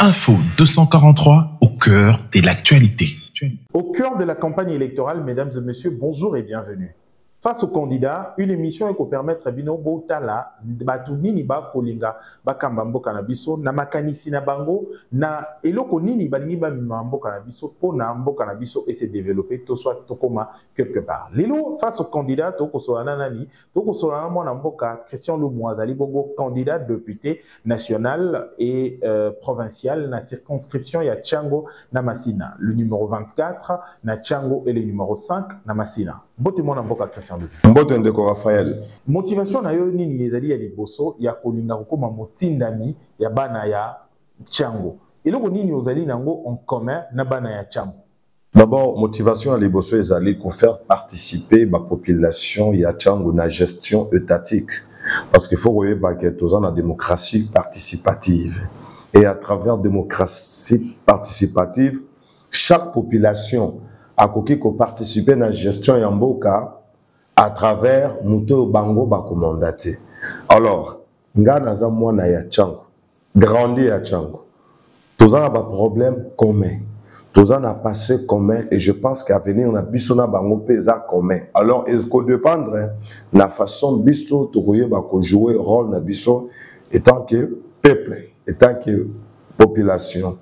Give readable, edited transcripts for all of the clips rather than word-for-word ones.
Info 243 au cœur de l'actualité. Au cœur de la campagne électorale, mesdames et messieurs, bonjour et bienvenue. Face aux candidats, une émission qui permettre bino botala batunini ba kolinga bakamba mboka na biso na makanisi na bango na eloko nini balingi ba mboka na biso pona mboka na biso et se développer to soit tokoma quelque part. Lelo face aux candidats to kosolana nani to kosolana mona mboka Christian Loumou azali bongo candidat député national et provincial na circonscription ya Tchango na Masina, le numéro 24 na Tchango et le numéro 5 na Masina. Mbote mona mboka Christian Mbote ndeko Raphaël. Motivation na yo nini ezali ya liboso ya kolinga kokoma motindami ya bana ya Tchango. Eloko nini ozali nango en commun na bana ya Tchango? D'abord, motivation à liboso ezali pour faire participer la population ya Tchango na gestion étatique. Parce qu'il faut voir que tous en la démocratie participative. Et à travers démocratie participative, chaque population a participé à la gestion yamboka à travers Mouto Bango Bakomandate. Alors, Ngana Zamwana ya Tchango, grandi à Tchango. Tous en a pas problème commun. Tous en a passé commun et je pense qu'à venir on a bisona bango pesa commun. Alors, est-ce qu'on dépendre de la façon biso tokoye bako jouer rôle na biso étant que peuple, étant que population.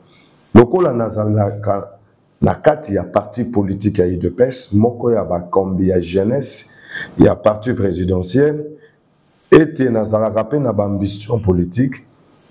Lokola nazalaka na kati ya parti politique ya UDPS, moko ya bakombi ya jeunesse, ya parti présidentiel, et nazalaka pe na ambition politique,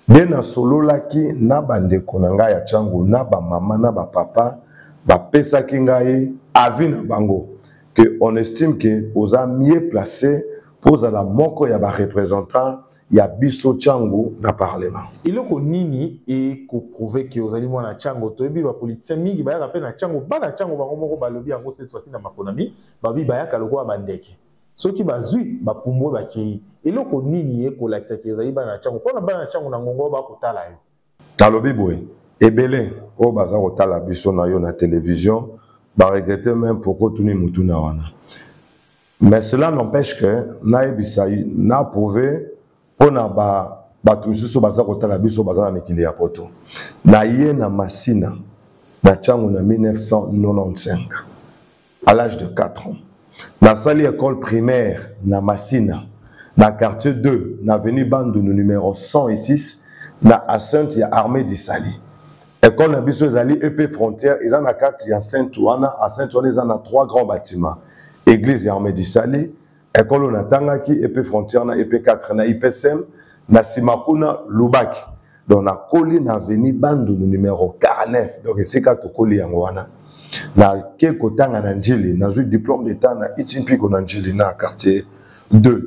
de na solo laki na bandeko na ngai ya Tchango, na ba mama na ba papa, ba pesa ki ngai avis na bango, que on estime que oza mieux placé pour la moko ya ba représentant ya biso Tchango na parlement. Iloko nini et ko prouver que ozali mwana Tchango toyebi ba politicien mingi ba ya na Tchango bana Tchango bango moko balobi yango cette fois-ci na makonami babi ba ya kaloko bandeke soki bazui ba pumbwe ba kei iloko nini e ko lakisa ke ozali bana Tchango pona bana Tchango na ngongo ba kotala yo talobi boy ebele o baza kotala biso na yo na télévision ba regretter même pourquoi tuni mutu na wana, mais cela n'empêche que na ebisai na prouver on a batu misusu baza kotala biso baza na mikili ya poto na ye na Masina na Tchango na 1995 à l'âge de 4 ans na sali école primaire na Masina na quartier 2 na avenue Bandundu numéro 106 na Asante ya armée d'Isali école na biso ezali EP frontière ils en a 4 ya Saint-Ouen à Saint-Ouen ils en a 3 grands bâtiments église ya armée d'Isali école na tangaki EP frontière na EP 4 na IPSM na Simakuna Lubaki donc na koli na avenue Bandundu numéro 49 donc c'est ka to koli yango wana na ke kotanga na njili na zui diplôme d'état na Ichimpiko na njili na quartier 2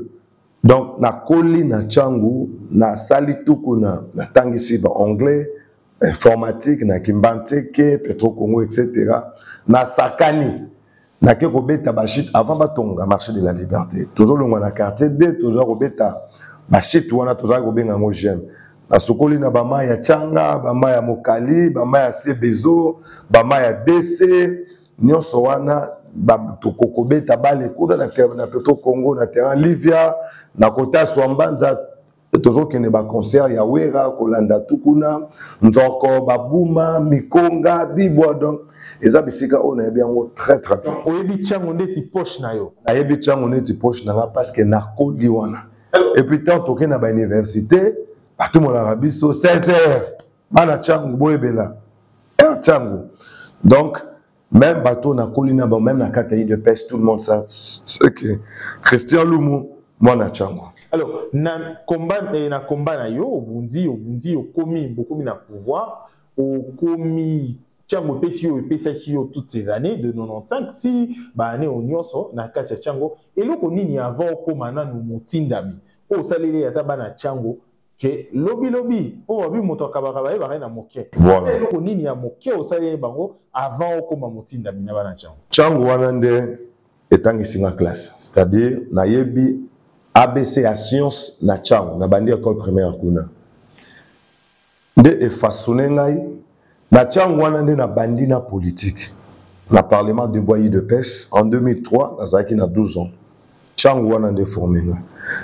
donc na koli na Tchango na sali tuku na tangisi ba anglais informatique na Kimbanteke Petro Congo etc. na sakani na ke kobeta bashit avant batonga marché de la liberté toujours le na quartier D toujours kobeta bashit wana toujours kobenga ngo j'aime na sokoli na bama ya Tchanga bama ya Mokali bama ya Sebezo bama ya DC nyonso wana tokokobeta bale kuna na Petro Congo na terrain Livia na kota Swambanza toujours kene ba concert ya Wera kolanda tukuna nzoko babuma mikonga bibwa donc eza bisika on a bien très très bien oyebi Tchango ndeti poche na yo na yebi Tchango ndeti poche na parce que na kodi wana et puis tant toke na ba université tout mon arabiso 16h bana Tchango boyebela Tchango donc même bateau na kolina ba même na katayi de pêche tout le monde ça c'est que Christian Loumou moi na Tchango. Alors, na combat na yo, obundi okomi beaucoup na pouvoir, okomi Tchango pesi yo toutes ces années de 95 ti ba année onyoso na kati ya Tchango eloko nini avant okomana no motindami o salele ya tabana Tchango ke lobi o wabi moto akabaka ba na moke voilà eloko nini ya moke o salele bango avant okoma motindami na bana Tchango Tchango wana nde etangisi nga classe c'est-à-dire na yebi ABC à science na Tchango na bandi école primaire kuna nde efasone ngai na Tchango wana nde na bandi na politique na parlement de Boyer de Pes en 2003 nazaki na 12 ans Tchango wana nde formé nga.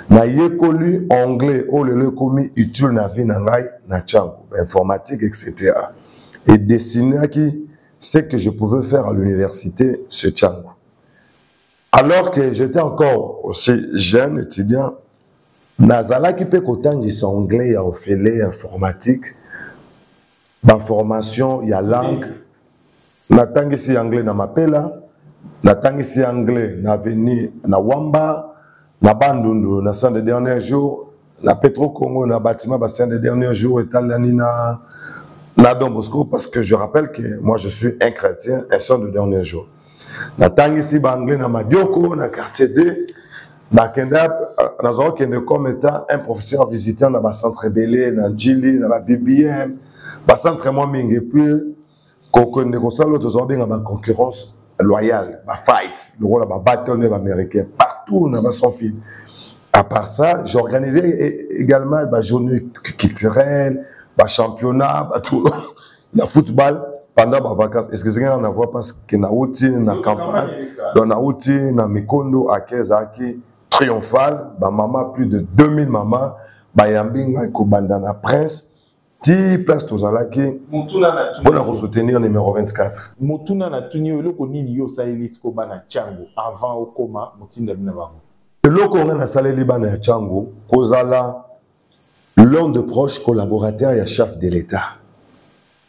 Na yekoli anglais o lelo komi utile na vie na ngai na Tchango, informatique etc. Et dessiné qui ce que je pouvais faire à l'université ce Tchango. Alors que j'étais encore aussi jeune étudiant, nazala qui peut kotangisa anglais ya ofele informatique, ba formation ya langue, natangisi anglais na mapela, natangisi anglais na veni na Wamba, na Bandundu na sang des derniers jours, na Petro Congo na bâtiment bassin des derniers jours etalani na Don Bosco, parce que je rappelle que moi je suis un chrétien, un sang de derniers jours. Natangisi ba anglais na Madioko na quartier D, na kenda na kende comme étant un professeur visiteur na ba centre belé na Djili na ba BBM, ba centre moi mingi puis ko ne ko salo to zo benga ba concurrence loyale, ba fight, le rôle ba battle des américains partout na ba sans fil. À part ça, j'organisais également ba journée culturelle, ba championnat, ba tout le football pendant ma vacances. Est-ce que c'est rien à voir parce que na outi na campagne, donc na outi na Mikondo à Kezaki triomphal, ba maman plus de 2000 mamans, ba yambinga ko bandana prince, ti place tozalaki pour soutenir numéro 24. Motuna na tuni eloko nini yo saelis ko bana Tchango avant au coma motinda bina bango. Eloko nga na saleli bana ya Tchango kozala l'un de proches collaborateurs et chef de l'État.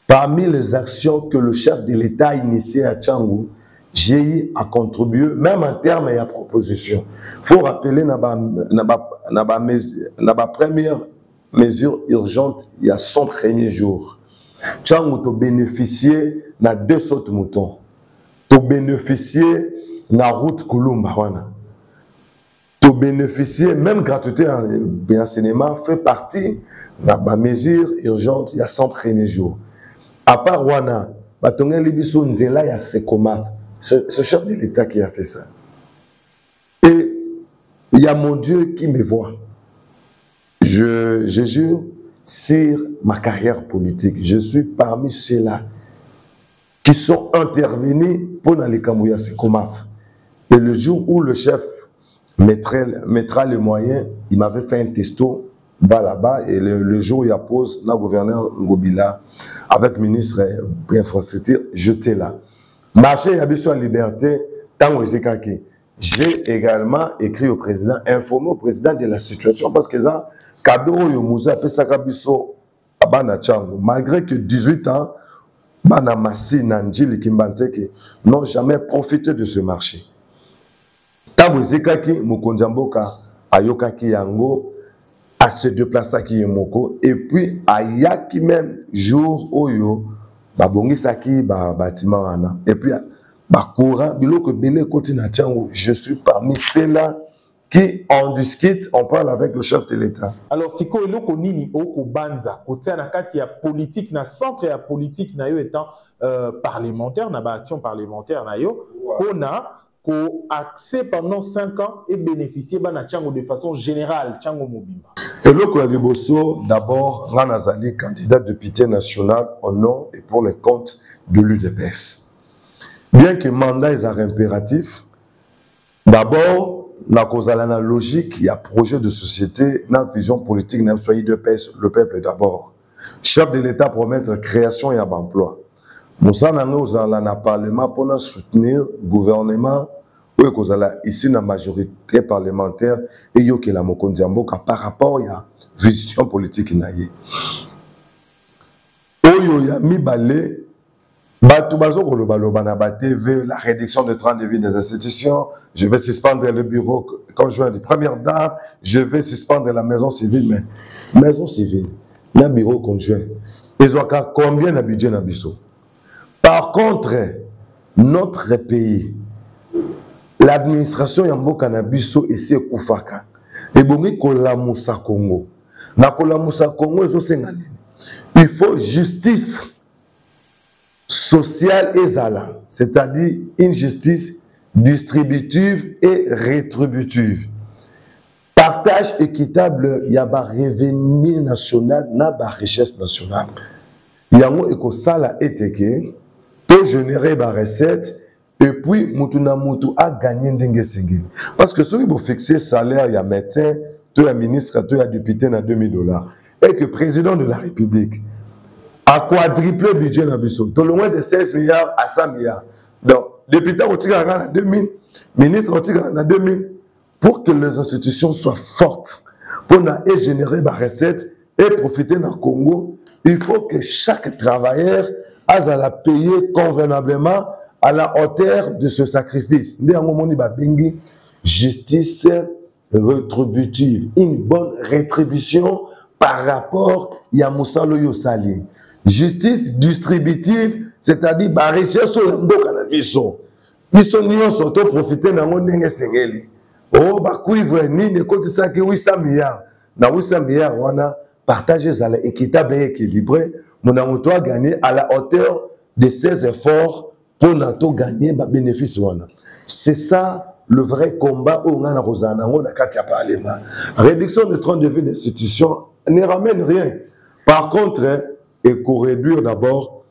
Parmi les actions que le chef de l'État a initiées à Tchango, j'ai eu à contribuer, même en termes et à proposition. Il faut rappeler na première mesure urgente, il y a 100 premiers jours. Tchango to bénéficié na 2 sautes moutons. To bénéficié na route Kulumba wana. To bénéficier, même gratuité en cinéma fait partie de la mesure urgente il y a 100 premiers jours. À part Wana, Batonga Libiso Nzela ya Sekomaf, ce chef de l'État qui a fait ça. Et il y a mon Dieu qui me voit. Je jure sur ma carrière politique, je suis parmi ceux-là qui sont intervenus pour les Kamouya Sekomaf. Et le jour où le chef mettra les moyens, il m'avait fait un testo, va là-bas, et le jour où il y a pause, le gouverneur Ngobila, avec le ministre infrastructure, j'étais là. Marché Yabiso à liberté, Tango Ezekaki. J'ai également écrit au président, informé au président de la situation, parce que ça, Kadoro Yomouza, Pesaka Biso, Abana Tchango, malgré que 18 ans, Bana Massi, Nanjili, Kimbanteke, n'ont jamais profité de ce marché. Tango Ezekaki, Mukondjamboka, Ayokaki Yango, à se déplacer à Kiyemoko, et puis à Yaki même, jour Oyo, Babongi Saki, bâtiment Ana, et puis à courant, Biloko Bele Kotina Tchango, je suis parmi ceux-là qui en discute, on parle avec le chef de l'État. Alors, si ko eloko nini oko banza, côté na kati ya politique, na centre ya politique na yo étant parlementaire, na ba action parlementaire na yo, on a accès pendant 5 ans et bénéficier bana Tchango de façon générale, Tchango Mobimba. Et l'autre Liboso, d'abord, Ranazali, candidat député national au nom et pour les comptes de l'UDPS. Bien que le mandat est impératif, d'abord, la cause à la logique, il y a projet de société, la vision politique, n'a pas UDPS, le peuple d'abord. Chef de l'État promet la création et l'emploi. Nous avons un parlement pour soutenir le gouvernement. Oui, ici, la majorité parlementaire et yo que la Mokondjamboka par rapport à la vision politique naïe. Oyo ya mi balé, bato bazo kolobaloba na ba TV, la réduction de train de vie des institutions, je vais suspendre le bureau conjoint de première dame, je vais suspendre la maison civile, mais maison civile, le bureau conjoint, ils ont combien de budget na biso? Par contre, notre pays, l'administration Yambo Canabiso ici à Koufaka, et bongi Kolamusa Congo. Na Kolamusa Congo, il faut justice sociale et zala, c'est-à-dire une justice distributive et rétributive. Partage équitable, il y a un revenu national, il y a une richesse nationale. Il y a un écosala éteke, pour générer des recettes et puis mutu na mutu a gagné ndenge sengeli parce que ceux qui vont fixer salaire il y a médecin tu es ministre tu es député na $2000 et que président de la République a quadruplé le budget na biso to loin de 16 milliards à 100 milliards donc député otika na 2000 ministre otika na 2000 pour que les institutions soient fortes pour générer des recettes et profiter dans le Congo il faut que chaque travailleur a la payer convenablement à la hauteur de ce sacrifice. Justice rétributive, une bonne rétribution par rapport à Moussalo Yosali. Justice distributive, c'est-à-dire la richesse au Mboka. Biso nyonso to profiter na ndenge sengeli. Oh ba cuivre ni ne côté ça que 800 milliards. Na 800 milliards wana partager à l'équitable et équilibré. Mon amoto a gagné à la hauteur de ses efforts pour NATO gagner ma bénéfice. C'est ça le vrai combat où on a Rosana, on a Katia Parlement. Réduction de train de vie d'institutions ne ramène rien. Par contre, il faut réduire d'abord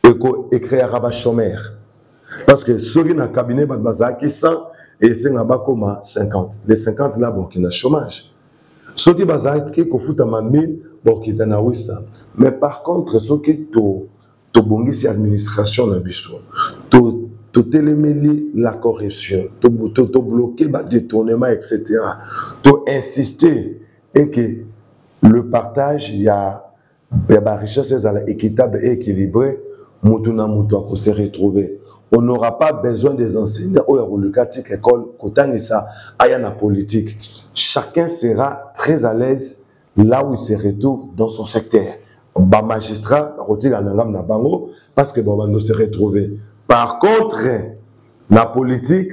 et créer un rabat chômeur. Parce que ceux qui ont un cabinet qui 100 et c'est un bas comme 50. Les 50 là, bon, qui ont chômage. Ceux qui ont foutu à 1000, bon, qui ont 800. Mais par contre, ceux qui ont bongi administration na biso to téléméli la corruption to bloquer ba détournement etc. To insister et que le partage il y a la richesse équitable et équilibrée mutuna mutu ko se retrouver on n'aura pas besoin des enseignants ou l'éducatique école kotangisa aya na politique chacun sera très à l'aise là où il se retrouve dans son secteur. Ba magistrat parce que bon va se retrouver. Par contre, la politique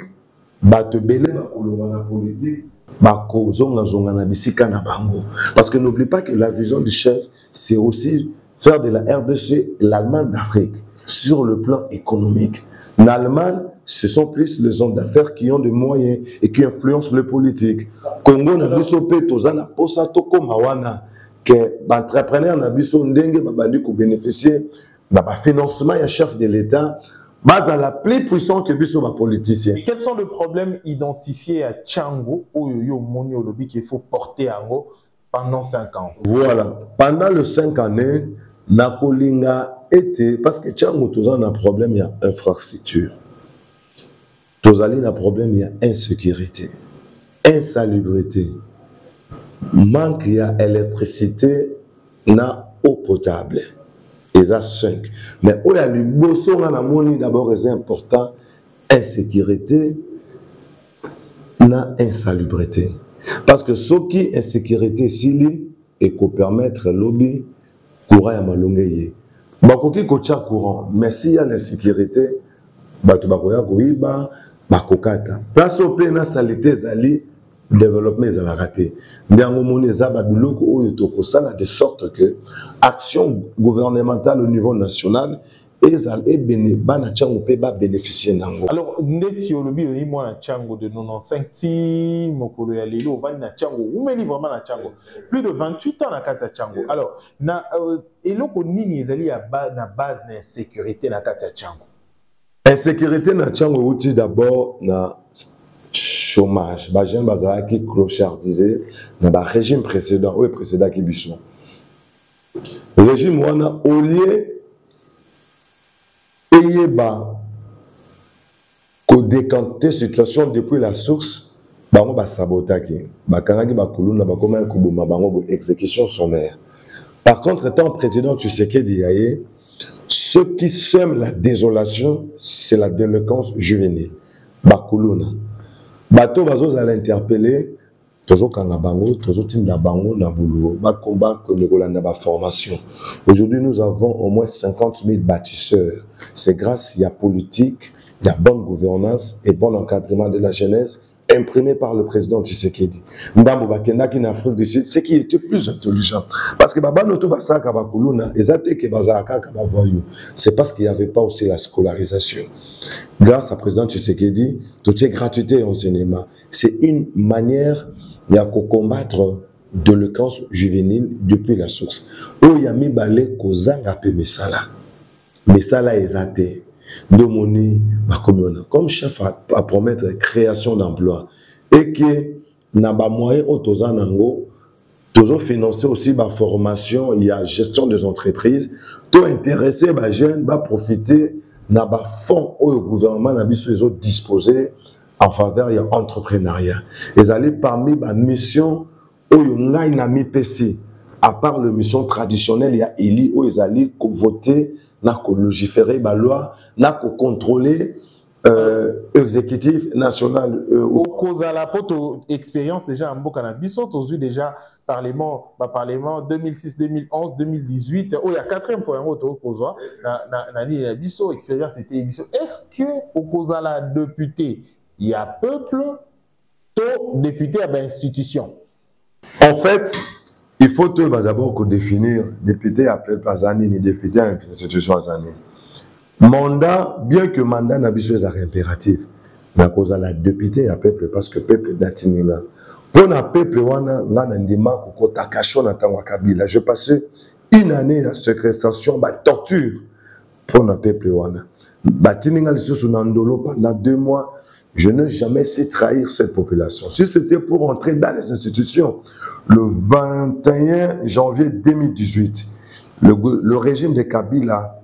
ba te belé ba politique ba kozonga zonga na bisika na bango parce que n'oublie pas que la vision du chef c'est aussi faire de la RDC l'Allemagne d'Afrique sur le plan économique. L'Allemagne ce sont plus les hommes d'affaires qui ont des moyens et qui influencent le politique. Congo na biso pe tozana posa to mawana que l'entrepreneur n'a pas bénéficier de financement et chef de l'État, base à la plus puissante que biso ba politicien. Quels sont les problèmes identifiés à Tchango ou Yo Monio Lobby qu'il faut porter en haut pendant 5 ans? Voilà, pendant les 5 années, Nakolinga était parce que Tchango tous a un problème il y a infrastructure. Tous a un problème il y a insécurité, insalubrité. Manque il y a électricité na eau potable et ça 5 mais où il y a le bosso na moni d'abord c'est important insécurité na insalubrité parce que ce qui insécurité s'il et qu'on permettre lobby courant ya malongeye bakoki ko tcha courant mais s'il y a l'insécurité bato bakoya koiba bakokata place au plein salité zali développement ils ont raté. De sorte que action gouvernementale au niveau national et bénéficier nango. Alors ndeti olobi yi mwana Tchango de 95 ti mokolo ya lelo vani na Tchango umeli vraiment na Tchango plus de 28 ans na kati ya Tchango. Alors na eloko nini ezali ya na base na sécurité na kati ya Tchango. Insécurité na Tchango outil d'abord na chômage, bah j'aime bazar qui clochardisé dans le régime précédent, oui précédent qui bichon. Le régime on a au lieu et bah qu'on décanter situation depuis la source, bah on va saboter bah kanagi bah kuluna bah comment kubuma bah on exécution sommaire. Par contre étant président tu sais qu'il y a ce qui sème la désolation c'est la délinquance juvénile bah kuluna. Bateau bazos à l'interpeller, toujours quand la bango, toujours tinda bango na boulot, ba combat que le Rolanda ba formation. Aujourd'hui, nous avons au moins 50 000 bâtisseurs. C'est grâce il y a politique, il y a bonne gouvernance et bon encadrement de la jeunesse imprimé par le président Tshisekedi. Ndambo bakenda qui en Afrique du Sud, c'est qui était plus intelligent. Parce que baba noto basaka bakuluna, ezate ke bazaka ka bavoyou. C'est parce qu'il n'y avait pas aussi la scolarisation. Grâce à président Tshisekedi, tout est gratuité et enseignement. C'est une manière de combattre de l'éducation juvénile depuis la source. Où il y a mis balé kozanga pe mesala. Mesala ezate. Domoni, comme chef à promettre création d'emplois et que na ba moyen autoza nango toujours financer aussi ma formation, il y a gestion des entreprises, tout intéressé ba jeunes ba profiter na ba fonds au gouvernement na biso les autres disposés en faveur de l'entrepreneuriat. Ils allaient parmi ma mission où il y a une MIPC. À part la mission traditionnelle, il y a éli où ils allaient voter, légiférer la loi, contrôler exécutif national. Au cause à la pote expérience déjà en Bocanabiso, tu as vu déjà parlement 2006, 2011, 2018, où il y a 4e point au cause na biso expérience c'était est-ce que au cause à la député il y a peuple, tout député à l'institution. En fait, il faut d'abord définir député après Pazani ni député à l'institution Azani. Mandat, bien que mandat n'a pas impératif, mais à cause de la député à peuple, parce que peuple d'atinina. Pour le peuple, j'ai passé une année à séquestration, torture pour le peuple. Pendant 2 mois, je n'ai jamais su trahir cette population. Si c'était pour entrer dans les institutions, le 21 janvier 2018, le régime de Kabila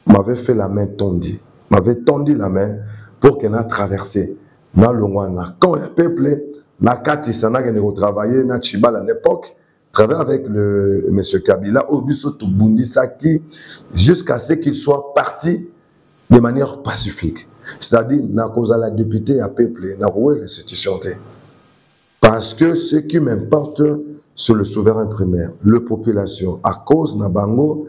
m'avait fait la main tendue, m'avait tendu la main pour qu'elle ait traversé. Quand il y a peuple, Nakati Sana qui a travaillé à Chibal à l'époque, travaillé avec le M. Kabila, Obiso Tubundisaki, jusqu'à ce qu'il soit parti de manière pacifique. C'est-à-dire, na la député à peuple, na l'institution. Parce que ce qui m'importe, c'est le souverain primaire, la population. À cause na bango,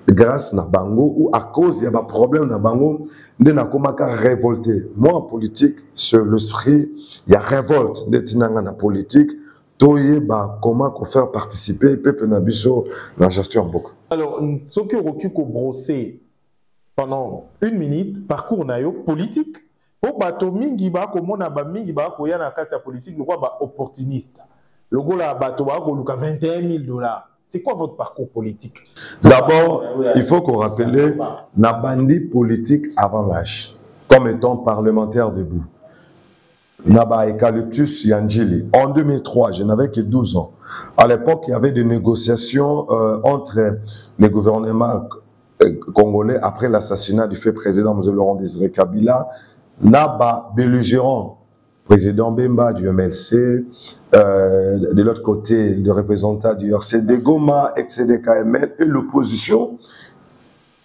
grâce na bango, ou à cause il y a un problème na bango, de na komaka révolté. Moi en politique, sur l'esprit, il y a révolte de tinanga na politique. Toye ba comment faire participer le peuple na biso na gestion beaucoup. Alors, ce que Rokuko brossé pendant 1 minute, parcours nayo politique. Pour bato mingi ba komona ba mingi ba koya na kati ya politique, le ba opportuniste. Le go la bato ba ko luka $21,000. C'est quoi votre parcours politique? D'abord, il faut qu'on rappelle na bandi politique avant l'âge, comme étant parlementaire debout. Naba Eucalyptus Yandjili. En 2003, je n'avais que 12 ans. À l'époque, il y avait des négociations entre les gouvernements congolais après l'assassinat du fait président M. Laurent Désiré Kabila. Naba belligérant, président Bemba du MLC, de l'autre côté, le représentant du RCD Goma, ex-CDKML, et l'opposition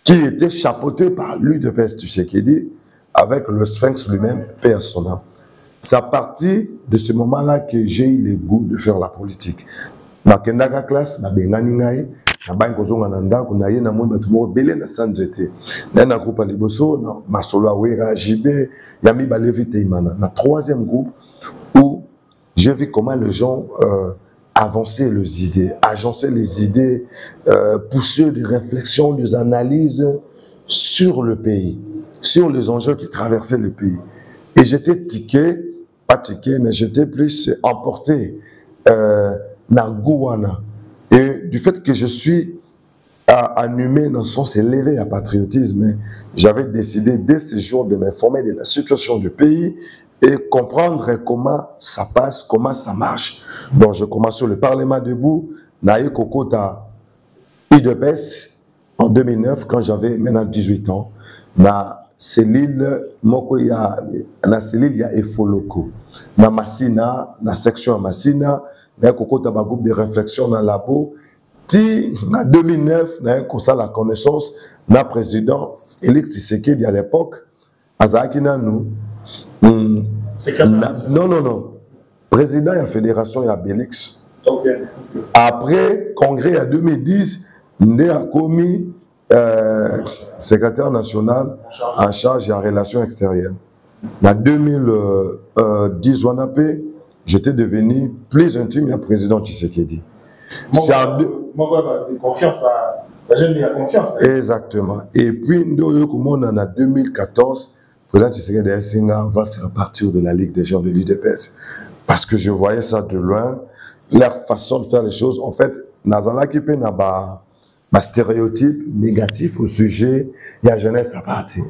qui était chapeautée par l'UDPS Tshisekedi avec le Sphinx lui-même, Père Sona. C'est à partir de ce moment-là que j'ai eu le goût de faire la politique. Ma kendaka classe, ma bengani ngai, na ba nkozonga na ndako na ye na moni bato moko belé na sanjete. Na groupe liboso, na masolo awera jibe, yami balevi teimana. Na 3e groupe où j'ai vu comment les gens avancer les idées, agencer les idées, pousser des réflexions, des analyses sur le pays, sur les enjeux qui traversaient le pays. Et j'étais tiqué, pas tiqué, mais j'étais plus emporté dans Gouana. Et du fait que je suis animé dans le sens élevé à patriotisme, j'avais décidé dès ce jour de m'informer de la situation du pays et comprendre comment ça passe, comment ça marche. Donc je commence sur le Parlement debout, Naïe Kokota IDPS en 2009, quand j'avais maintenant 18 ans. Na cellule, il y a Efoloko. Na Massina, na section Massina, na Kokota ba groupe de réflexion dans la labo. En 2009, na la connaissance, na président Félix Tshisekedi à l'époque, Azakina nous. Non. Président de la fédération, il y a Bélix. Okay. Après, congrès en 2010, il a commis secrétaire national en charge de la relation extérieure. En 2010, j'étais devenu plus intime à président Tshisekedi. Confiance, la jeune a confiance. Exactement. Et puis, en 2014, le président Tshisekedi va faire partie de la Ligue des gens de l'UDPS. Parce que je voyais ça de loin, leur façon de faire les choses. En fait, Nazala Kipe n'a pas ma stéréotype négatif au sujet de la jeunesse à partir.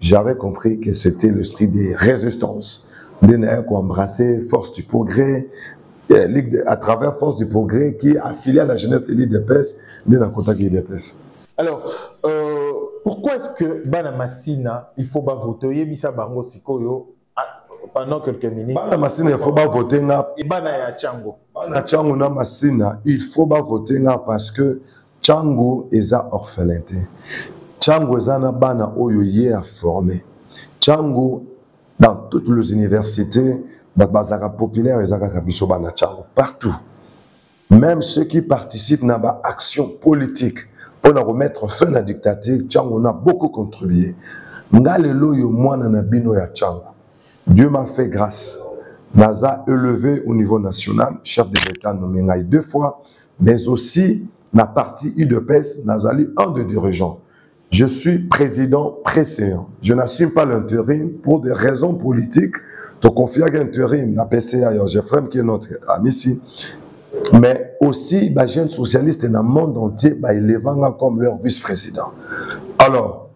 J'avais compris que c'était l'esprit des résistances. Qui embrassé Force du Progrès, à travers Force du Progrès, qui est affilié à la jeunesse de l'IDPS, de la contact l'IDPS. Alors, pourquoi est-ce que Bana Massina, il faut pas voter Bisa Bango Sikoyo pendant quelques minutes? Bana Massina, il faut pas voter. Et Bana ya Tchango. Bana Tchango na Massina, il faut pas voter parce que Tchango est orphelin. Tchango est un bana oyo yé à former. Tchango, dans toutes les universités, bazaka populaire et zaka biso bana Tchango partout. Même ceux qui participent dans l'action politique pour remettre fin à la dictature, Tchango a beaucoup contribué. Ngalelo yo mwana na bino ya Tchango. Dieu m'a fait grâce. Naza élevé au niveau national, chef de l'État nommé Ngaï 2 fois, mais aussi la partie UDPS, Nazali un des dirigeants. Je suis président précédent. Je n'assume pas l'intérim pour des raisons politiques. Je confie à l'intérim, la PCA, Geoffrey, qui est notre ami ici. Mais aussi, les jeunes socialistes dans le monde entier, ils les vendent comme leur vice-président. Alors,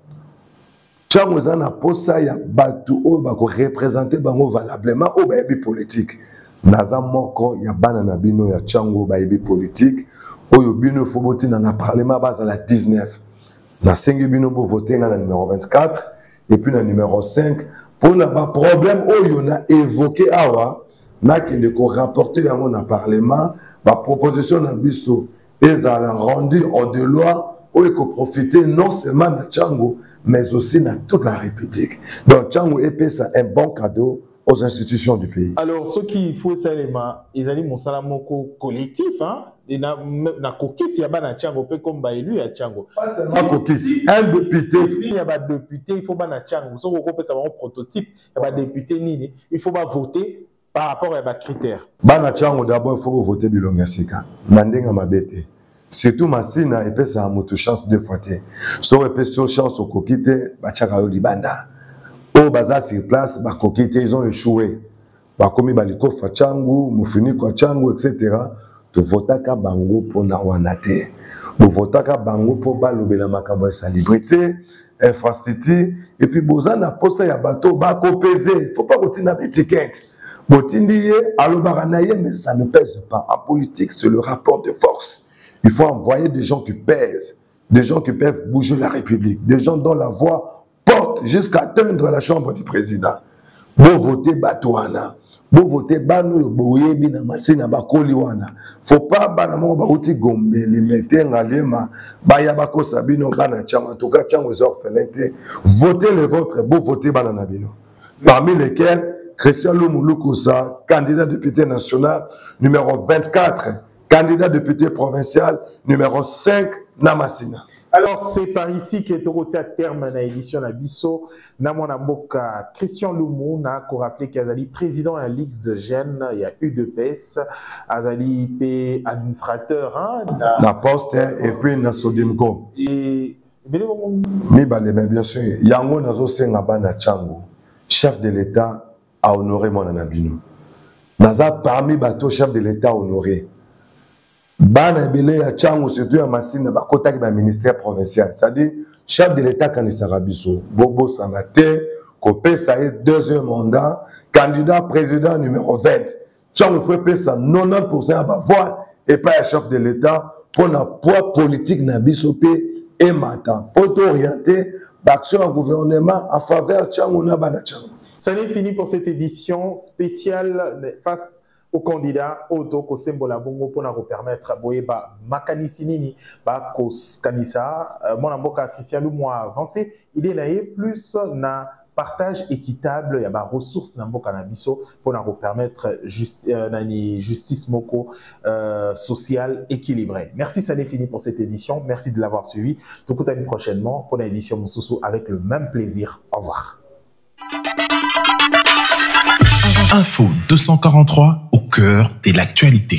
Tchango Zana Posa, il y a Batu, qui représentent valablement au baby politique. Naza Moko, il y a Banana Bino, il y a Tchango, baby politique. Oyo Bino Foboti, dans le Parlement, base à la 19. Na sengi bino bo voter na numéro 24 et puis na numéro 5 pour na ba problème oyo na évoqué awa na ki de ko rapporter yango na parlement ba proposition na biso ezala rendu en de loi oyo ko profiter non seulement na Tchango mais aussi na toute la République. Donc Tchango epesa un bon cadeau aux institutions du pays. Alors, ce qu'il faut, c'est ils ont dit mon salamoko collectif, hein, et na coquille, il y a pas na Tchango, peu comme élu à Tchango. Pas seulement coquille, un député. Il y a pas de député, il faut pas na Tchango. Si on peut savoir un prototype, il y a pas de député ni, il faut pas voter par rapport à des critères. Bana Tchango d'abord il faut voter Bilonga Sika. Mandenga mabete. Surtout Massina, et puis ça a moto chance 2 fois. Si on peut sur chance au coquille, bachaka yo libanda. Au bazar sur place, ils ont échoué. Comme Baliko Fachangu, Mufuniko Changu, etc. Tu votaka bango pour Nawanate. Tu votaka bango pour Balobela Makabo sa liberté, infrastructure. Et puis, Bozana posa ya bateau, bako pesé. Il ne faut pas retirer l'étiquette. Botindiye, alobaranaye, mais ça ne pèse pas. En politique, c'est le rapport de force. Il faut envoyer des gens qui pèsent, des gens qui peuvent bouger la République, des gens dont la voix porte jusqu'à atteindre la chambre du président. Bon voter Batouana. Bon voter Banou Boyebi na Masina Bakoliwana. Faut pas banamo bauti gombe les mettez ngalema bayabako sabino bana chama to ka chango orphelin. Votez le vôtre, bon voter banana bino. Parmi lesquels Christian Lumulukusa, candidat député national numéro 24, candidat député provincial numéro 5 Namasina. Alors, c'est par ici que tu à terme à l'édition de Bisso. Namonamboka, Christian Loumou, n'a rappelé qu'Azali, président de la Ligue de Jeunes, il y a UDPS, Azali, P, administrateur, hein, la Poste et puis na Sodimko. Et, bien sûr, Yango Nazo Sengabana Tchango, chef de l'État, a honoré mon anabino. Naza parmi bateau chef de l'État honoré. Bana Bele ya Tchango surtout à Massina bakota ki ba ministère provincial, c'est-à-dire chef de l'État quand il sera biso Bobo Sanate kopé ça est 2e mandat candidat président numéro 20 Tchango fait pesa 90% à ba voix et pas chef de l'État pour la poids politique na biso et matin pour orienter l'action en gouvernement en faveur Tchango na bana Tchango. Ça n'est fini pour cette édition spéciale face au candidat Oto Kosembola Bongo pour nous permettre à Boyeba Makanisinini, Bakos Kanisa, mon amboka Christian Loumou a avancé. Il est là plus na partage équitable, il y a des ressources dans le Nabiso pour nous permettre justice moko sociale équilibrée. Merci, ça n'est fini pour cette édition. Merci de l'avoir suivi. Tout à une prochainement pour l'édition Moussoussou avec le même plaisir. Au revoir. Info 243 au cœur de l'actualité.